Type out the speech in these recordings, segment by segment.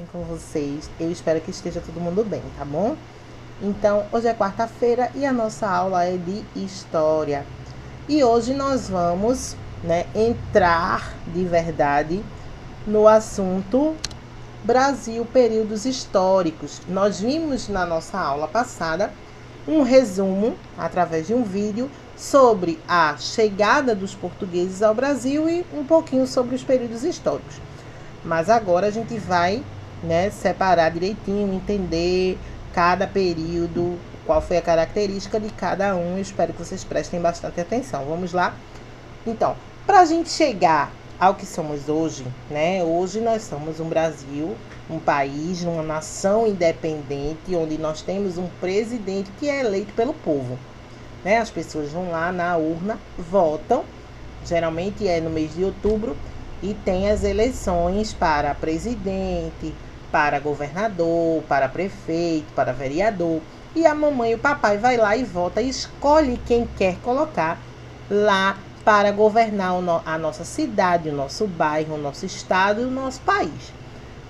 bem com vocês? Eu espero que esteja todo mundo bem, tá bom? Então, hoje é quarta-feira e a nossa aula é de História. E hoje nós vamos, entrar de verdade no assunto Brasil, períodos históricos. Nós vimos na nossa aula passada um resumo, através de um vídeo, sobre a chegada dos portugueses ao Brasil e um pouquinho sobre os períodos históricos. Mas agora a gente vai, separar direitinho, entender cada período, qual foi a característica de cada um. Eu espero que vocês prestem bastante atenção. Vamos lá? Então, para a gente chegar ao que somos hoje, hoje nós somos um Brasil, um país, uma nação independente, onde nós temos um presidente que é eleito pelo povo. As pessoas vão lá na urna, votam, geralmente é no mês de outubro, e tem as eleições para presidente, para governador, para prefeito, para vereador. E a mamãe e o papai vai lá e vota e escolhe quem quer colocar lá para governar a nossa cidade, o nosso bairro, o nosso estado e o nosso país,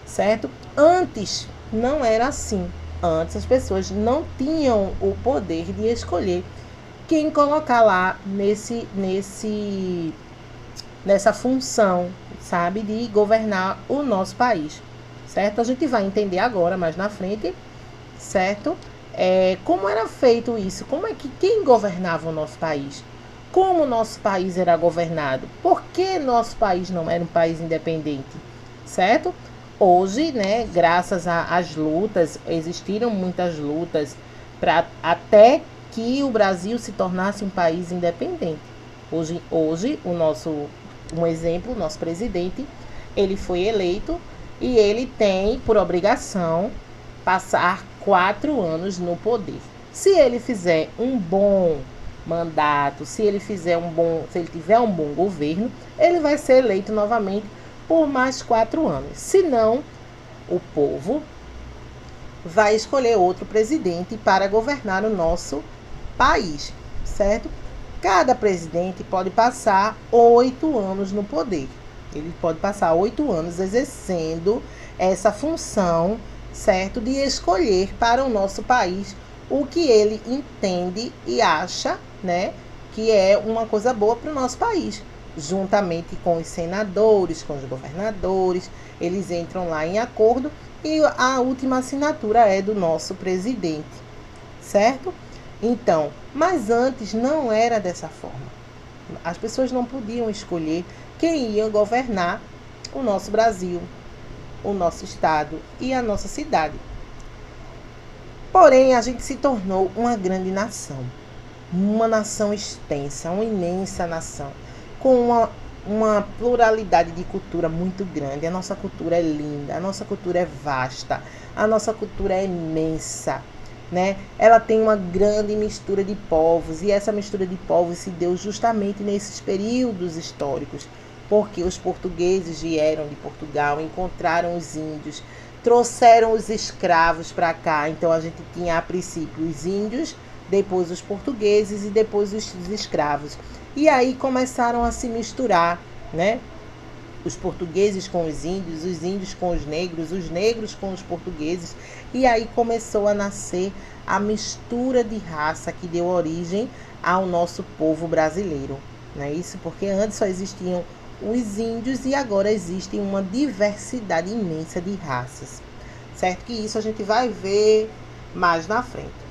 certo? Antes não era assim. Antes as pessoas não tinham o poder de escolher quem colocar lá nessa função, sabe, de governar o nosso país, certo? A gente vai entender agora, mais na frente, certo? Como era feito isso, quem governava o nosso país, como o nosso país era governado, por que nosso país não era um país independente, certo? Hoje, graças às lutas, existiram muitas lutas para até que o Brasil se tornasse um país independente. Hoje um exemplo, o nosso presidente, ele foi eleito e ele tem por obrigação passar 4 anos no poder. Se ele fizer um bom mandato, se ele tiver um bom governo, ele vai ser eleito novamente por mais 4 anos. Se não, o povo vai escolher outro presidente para governar o nosso país, certo? Cada presidente pode passar 8 anos no poder. Ele pode passar 8 anos exercendo essa função, certo? De escolher para o nosso país o que ele entende e acha, que é uma coisa boa para o nosso país. Juntamente com os senadores, com os governadores, eles entram lá em acordo e a última assinatura é do nosso presidente, certo? Então, mas antes não era dessa forma. As pessoas não podiam escolher quem ia governar o nosso Brasil, o nosso estado e a nossa cidade. Porém, a gente se tornou uma grande nação, uma nação extensa, uma imensa nação, com uma pluralidade de cultura muito grande. A nossa cultura é linda, a nossa cultura é vasta, a nossa cultura é imensa. Ela tem uma grande mistura de povos, e essa mistura de povos se deu justamente nesses períodos históricos, porque os portugueses vieram de Portugal, encontraram os índios, trouxeram os escravos para cá. Então a gente tinha a princípio os índios, depois os portugueses e depois os escravos. E aí começaram a se misturar, os portugueses com os índios com os negros com os portugueses, e aí começou a nascer a mistura de raça que deu origem ao nosso povo brasileiro, não é isso? Porque antes só existiam os índios e agora existe uma diversidade imensa de raças, certo? Que isso a gente vai ver mais na frente.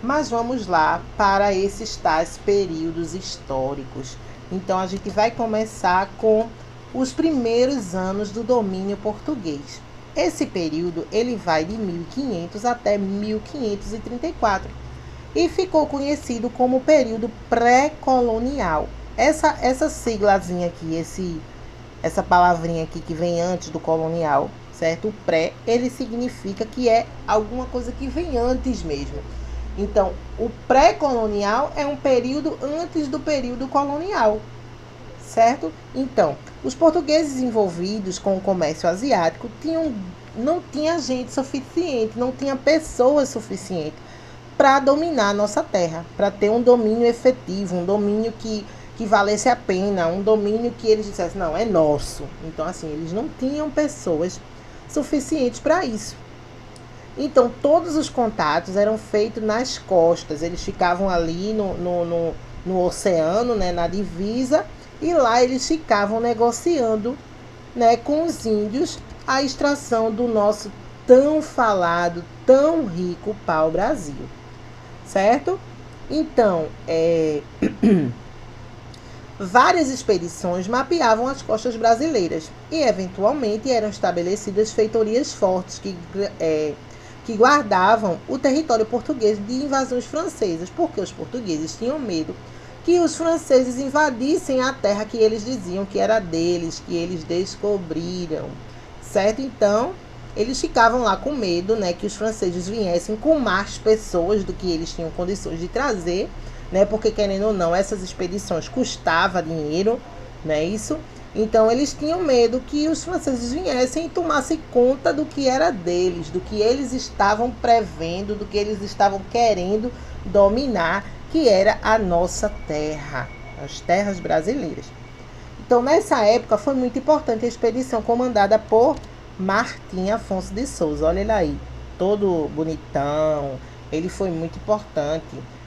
Mas vamos lá para esses tais períodos históricos. Então a gente vai começar com os primeiros anos do domínio português. Esse período ele vai de 1500 até 1534 e ficou conhecido como período pré-colonial. Essa siglazinha aqui, essa palavrinha aqui que vem antes do colonial, certo? O pré, ele significa que é alguma coisa que vem antes mesmo. Então, o pré-colonial é um período antes do período colonial, certo? Então, os portugueses envolvidos com o comércio asiático não tinha gente suficiente, não tinha pessoas suficientes para dominar a nossa terra, para ter um domínio efetivo, um domínio que valesse a pena, um domínio que eles dissessem, não, é nosso. Então, assim, eles não tinham pessoas suficientes para isso. Então, todos os contatos eram feitos nas costas, eles ficavam ali no oceano, né, na divisa, e lá eles ficavam negociando, né, com os índios a extração do nosso tão falado, tão rico pau-brasil, certo? Então, várias expedições mapeavam as costas brasileiras e, eventualmente, eram estabelecidas feitorias fortes que guardavam o território português de invasões francesas, porque os portugueses tinham medo que os franceses invadissem a terra que eles diziam que era deles, que eles descobriram, certo? Então, eles ficavam lá com medo, né, que os franceses viessem com mais pessoas do que eles tinham condições de trazer, né, porque, querendo ou não, essas expedições custavam dinheiro, né, isso. Então, eles tinham medo que os franceses viessem e tomassem conta do que era deles, do que eles estavam prevendo, do que eles estavam querendo dominar, que era a nossa terra, as terras brasileiras. Então, nessa época, foi muito importante a expedição comandada por Martim Afonso de Souza. Olha ele aí, todo bonitão. Ele foi muito importante,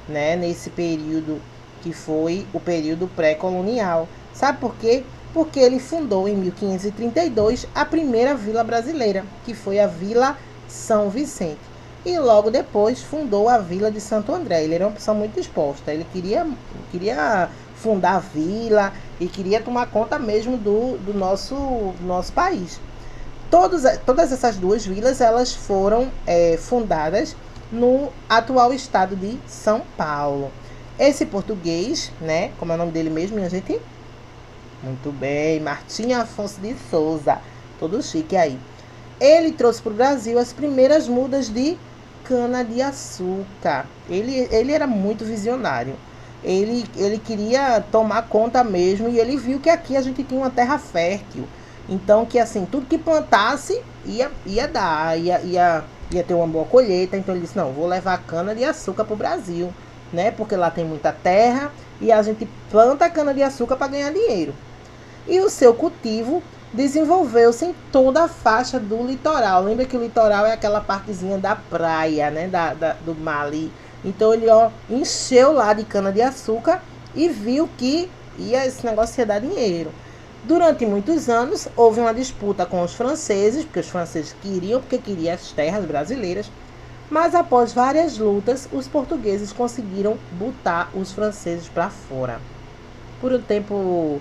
né, nesse período que foi o período pré-colonial. Sabe por quê? Porque ele fundou em 1532 a primeira vila brasileira, que foi a Vila São Vicente. E logo depois fundou a Vila de Santo André. Ele era uma pessoa muito disposta. Ele queria fundar a vila e queria tomar conta mesmo do nosso país. Todas essas duas vilas elas foram fundadas no atual estado de São Paulo. Esse português, né, como é o nome dele mesmo, minha gente? Muito bem, Martim Afonso de Souza, todo chique aí. Ele trouxe para o Brasil as primeiras mudas de cana-de-açúcar. Ele era muito visionário. Ele queria tomar conta mesmo e ele viu que aqui a gente tinha uma terra fértil. Então, que assim, tudo que plantasse ia dar, ia ter uma boa colheita. Então, ele disse, não, vou levar cana-de-açúcar para o Brasil, né? Porque lá tem muita terra e a gente planta cana-de-açúcar para ganhar dinheiro. E o seu cultivo desenvolveu-se em toda a faixa do litoral. Lembra que o litoral é aquela partezinha da praia, né? Do mar ali. Então, ele encheu lá de cana-de-açúcar e viu que esse negócio ia dar dinheiro. Durante muitos anos, houve uma disputa com os franceses, porque os franceses queriam as terras brasileiras, mas após várias lutas, os portugueses conseguiram botar os franceses para fora. Por um tempo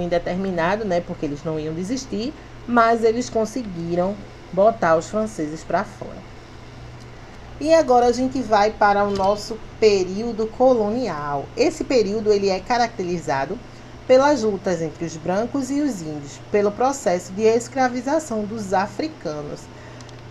indeterminado, né, porque eles não iam desistir, mas eles conseguiram botar os franceses para fora. E agora a gente vai para o nosso período colonial. Esse período ele é caracterizado pelas lutas entre os brancos e os índios, pelo processo de escravização dos africanos,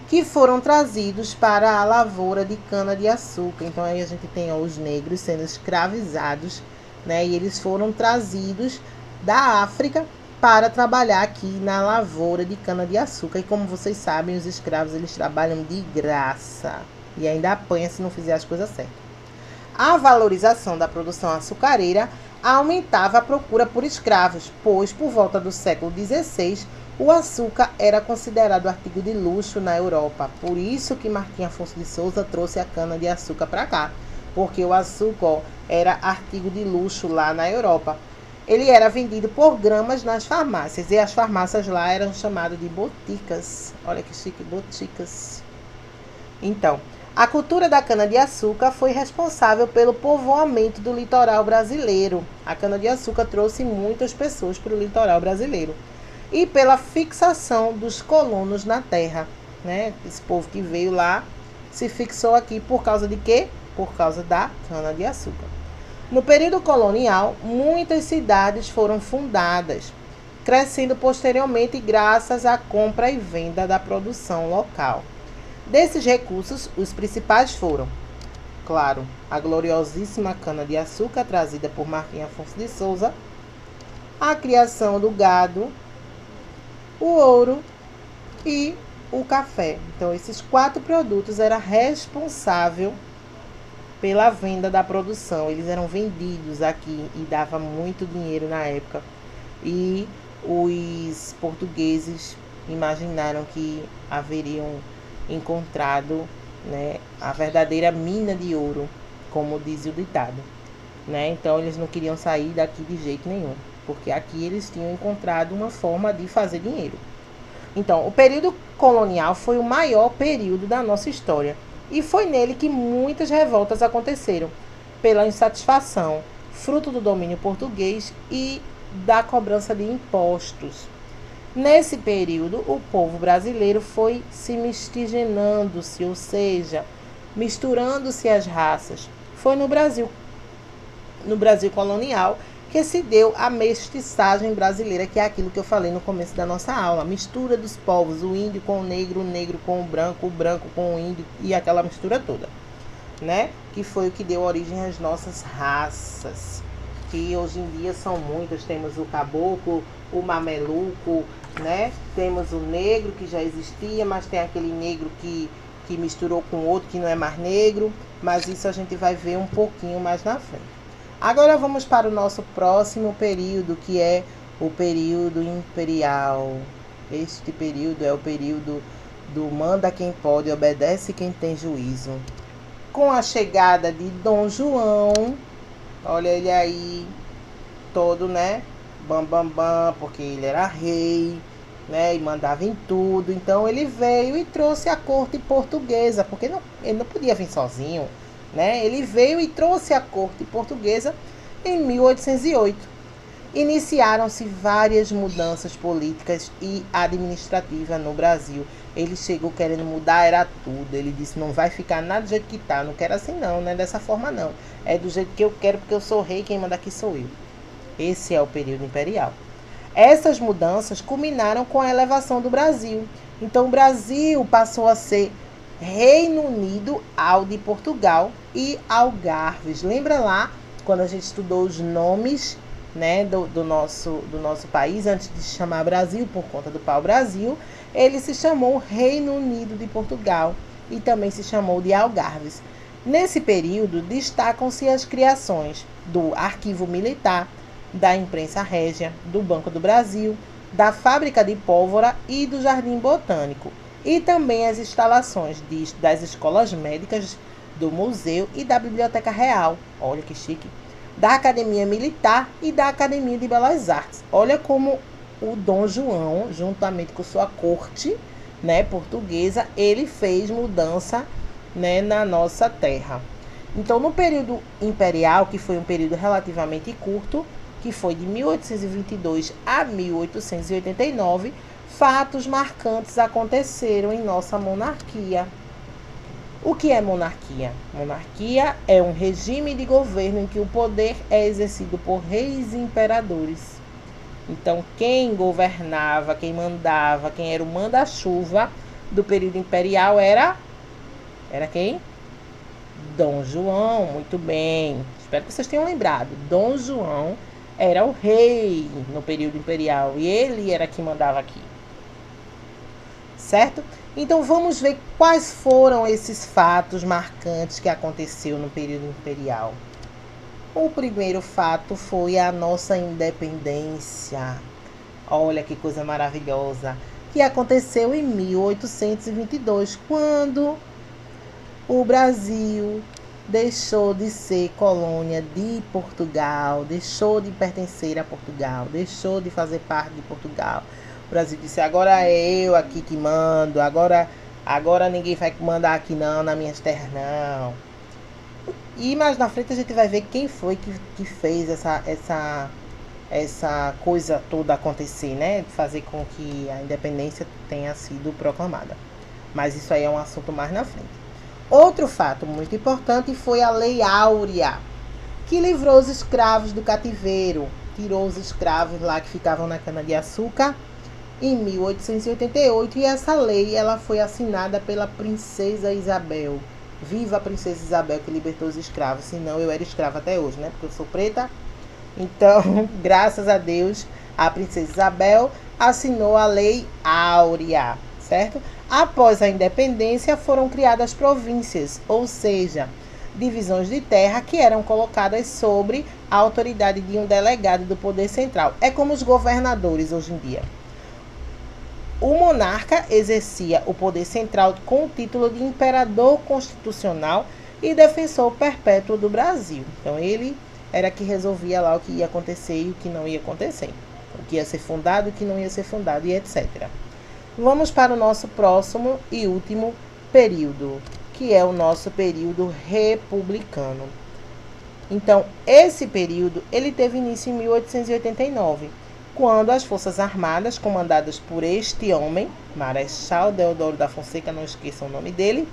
que foram trazidos para a lavoura de cana-de-açúcar. Então aí a gente tem os negros sendo escravizados, né? E eles foram trazidos da África para trabalhar aqui na lavoura de cana-de-açúcar. E como vocês sabem, os escravos eles trabalham de graça e ainda apanha se não fizer as coisas certas. A valorização da produção açucareira aumentava a procura por escravos, pois por volta do século XVI o açúcar era considerado artigo de luxo na Europa. Por isso que Martim Afonso de Souza trouxe a cana-de-açúcar para cá, porque o açúcar era artigo de luxo lá na Europa. Ele era vendido por gramas nas farmácias, e as farmácias lá eram chamadas de boticas. Olha que chique, boticas. Então, a cultura da cana-de-açúcar foi responsável pelo povoamento do litoral brasileiro. A cana-de-açúcar trouxe muitas pessoas para o litoral brasileiro. E pela fixação dos colonos na terra, né? Esse povo que veio lá se fixou aqui por causa de quê? Por causa da cana-de-açúcar. No período colonial, muitas cidades foram fundadas, crescendo posteriormente graças à compra e venda da produção local. Desses recursos, os principais foram, claro, a gloriosíssima cana-de-açúcar trazida por Martim Afonso de Souza, a criação do gado, o ouro e o café. Então, esses 4 produtos eram responsáveis pela venda da produção. Eles eram vendidos aqui e dava muito dinheiro na época. E os portugueses imaginaram que haveriam encontrado, né, a verdadeira mina de ouro, como diz o ditado, né? Então eles não queriam sair daqui de jeito nenhum, porque aqui eles tinham encontrado uma forma de fazer dinheiro. Então, o período colonial foi o maior período da nossa história e foi nele que muitas revoltas aconteceram, pela insatisfação, fruto do domínio português e da cobrança de impostos. Nesse período, o povo brasileiro foi se miscigenando-se, ou seja, misturando-se as raças. Foi no Brasil colonial, que se deu a mestiçagem brasileira, que é aquilo que eu falei no começo da nossa aula. A mistura dos povos, o índio com o negro com o branco com o índio e aquela mistura toda, né? Que foi o que deu origem às nossas raças, que hoje em dia são muitas. Temos o caboclo, o mameluco, né? Temos o negro, que já existia, mas tem aquele negro que misturou com outro, que não é mais negro, mas isso a gente vai ver um pouquinho mais na frente. Agora vamos para o nosso próximo período, que é o período imperial. Este período é o período do manda quem pode, obedece quem tem juízo. Com a chegada de Dom João, olha ele aí, todo, né, bam, bam, bam, porque ele era rei, né, e mandava em tudo. Então ele veio e trouxe a corte portuguesa, porque ele não podia vir sozinho, né? Ele veio e trouxe a corte portuguesa em 1808. Iniciaram-se várias mudanças políticas e administrativas no Brasil. Ele chegou querendo mudar, era tudo. Ele disse, não vai ficar nada do jeito que tá, não quero assim não, não é dessa forma não. É do jeito que eu quero, porque eu sou rei, quem manda aqui sou eu. Esse é o período imperial. Essas mudanças culminaram com a elevação do Brasil. Então o Brasil passou a ser Reino Unido ao de Portugal e Algarves. Lembra lá quando a gente estudou os nomes, né, do nosso país, antes de se chamar Brasil, por conta do pau-brasil, ele se chamou Reino Unido de Portugal e também se chamou de Algarves. Nesse período, destacam-se as criações do Arquivo Militar, da Imprensa Régia, do Banco do Brasil, da Fábrica de Pólvora e do Jardim Botânico, e também as instalações das escolas médicas, do museu e da Biblioteca Real, olha que chique, da Academia Militar e da Academia de Belas Artes. Olha como o Dom João, juntamente com sua corte, né, portuguesa, ele fez mudança, né, na nossa terra. Então, no período imperial, que foi um período relativamente curto, que foi de 1822 a 1889, fatos marcantes aconteceram em nossa monarquia. O que é monarquia? Monarquia é um regime de governo em que o poder é exercido por reis e imperadores. Então, quem governava, quem mandava, quem era o manda-chuva do período imperial era quem? Dom João, muito bem. Espero que vocês tenham lembrado. Dom João era o rei no período imperial e ele era quem mandava aqui. Certo? Então vamos ver quais foram esses fatos marcantes que aconteceu no período imperial. O primeiro fato foi a nossa independência. Olha que coisa maravilhosa. Que aconteceu em 1822, quando o Brasil deixou de ser colônia de Portugal, deixou de pertencer a Portugal, deixou de fazer parte de Portugal. O Brasil disse, agora é eu aqui que mando, agora ninguém vai mandar aqui não, nas minhas terras não. E mais na frente a gente vai ver quem foi que fez essa coisa toda acontecer, né? Fazer com que a independência tenha sido proclamada. Mas isso aí é um assunto mais na frente. Outro fato muito importante foi a Lei Áurea, que livrou os escravos do cativeiro, tirou os escravos lá que ficavam na cana-de-açúcar em 1888, e essa lei ela foi assinada pela Princesa Isabel. Viva a Princesa Isabel que libertou os escravos, senão eu era escrava até hoje, né? Porque eu sou preta. Então, graças a Deus, a Princesa Isabel assinou a Lei Áurea, certo? Após a independência, foram criadas províncias, ou seja, divisões de terra que eram colocadas sobre a autoridade de um delegado do poder central. É como os governadores hoje em dia. O monarca exercia o poder central com o título de imperador constitucional e defensor perpétuo do Brasil. Então, ele era que resolvia lá o que ia acontecer e o que não ia acontecer. O que ia ser fundado, o que não ia ser fundado e etc. Vamos para o nosso próximo e último período, que é o nosso período republicano. Então, esse período, ele teve início em 1889, quando as Forças Armadas, comandadas por este homem, Marechal Deodoro da Fonseca, não esqueçam o nome dele.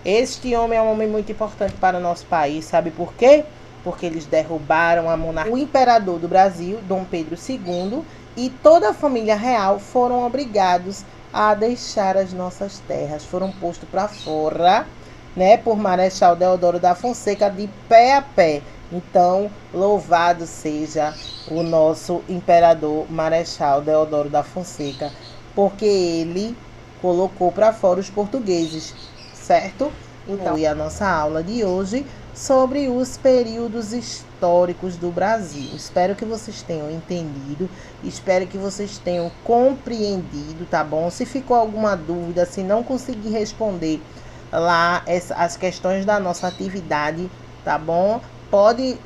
Este homem é um homem muito importante para o nosso país, sabe por quê? Porque eles derrubaram a monarquia. O imperador do Brasil, Dom Pedro II, e toda a família real foram obrigados a deixar as nossas terras. Foram postos para fora, né, por Marechal Deodoro da Fonseca, de pé a pé. Então, louvado seja o nosso imperador Marechal Deodoro da Fonseca, porque ele colocou para fora os portugueses, certo? Então, e a nossa aula de hoje sobre os períodos históricos do Brasil. Espero que vocês tenham entendido, espero que vocês tenham compreendido, tá bom? Se ficou alguma dúvida, se não conseguir responder lá as questões da nossa atividade, tá bom? Pode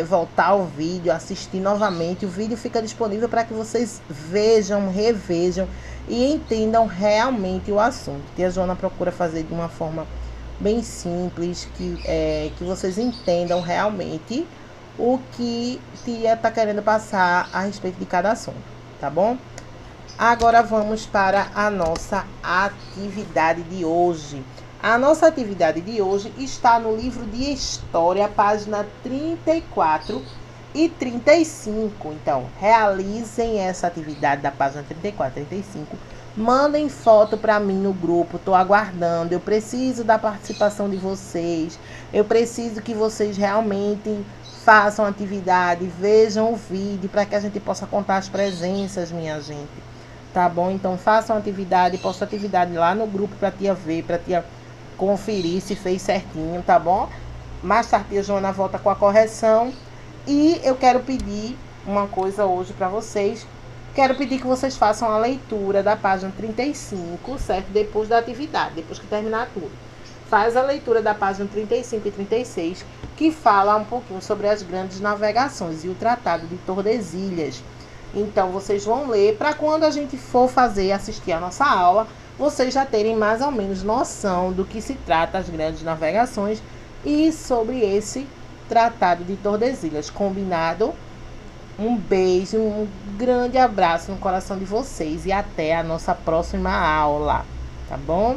voltar ao vídeo, assistir novamente. O vídeo fica disponível para que vocês vejam, revejam e entendam realmente o assunto. Tia Joana procura fazer de uma forma bem simples, que vocês entendam realmente o que tia está querendo passar a respeito de cada assunto, tá bom? Agora vamos para a nossa atividade de hoje. A nossa atividade de hoje está no livro de História, página 34 e 35. Então, realizem essa atividade da página 34 e 35. Mandem foto para mim no grupo, estou aguardando. Eu preciso da participação de vocês. Eu preciso que vocês realmente façam atividade, vejam o vídeo para que a gente possa contar as presenças, minha gente. Tá bom? Então, façam atividade, posta atividade lá no grupo para tia ver, para tia conferir se fez certinho, tá bom? Mais tarde a Joana volta com a correção. E eu quero pedir uma coisa hoje para vocês. Quero pedir que vocês façam a leitura da página 35, certo? Depois da atividade, depois que terminar tudo. Faz a leitura da página 35 e 36, que fala um pouquinho sobre as grandes navegações e o Tratado de Tordesilhas. Então, vocês vão ler para quando a gente for assistir a nossa aula, vocês já terem mais ou menos noção do que se trata as grandes navegações e sobre esse Tratado de Tordesilhas. Combinado? Um beijo, um grande abraço no coração de vocês e até a nossa próxima aula, tá bom?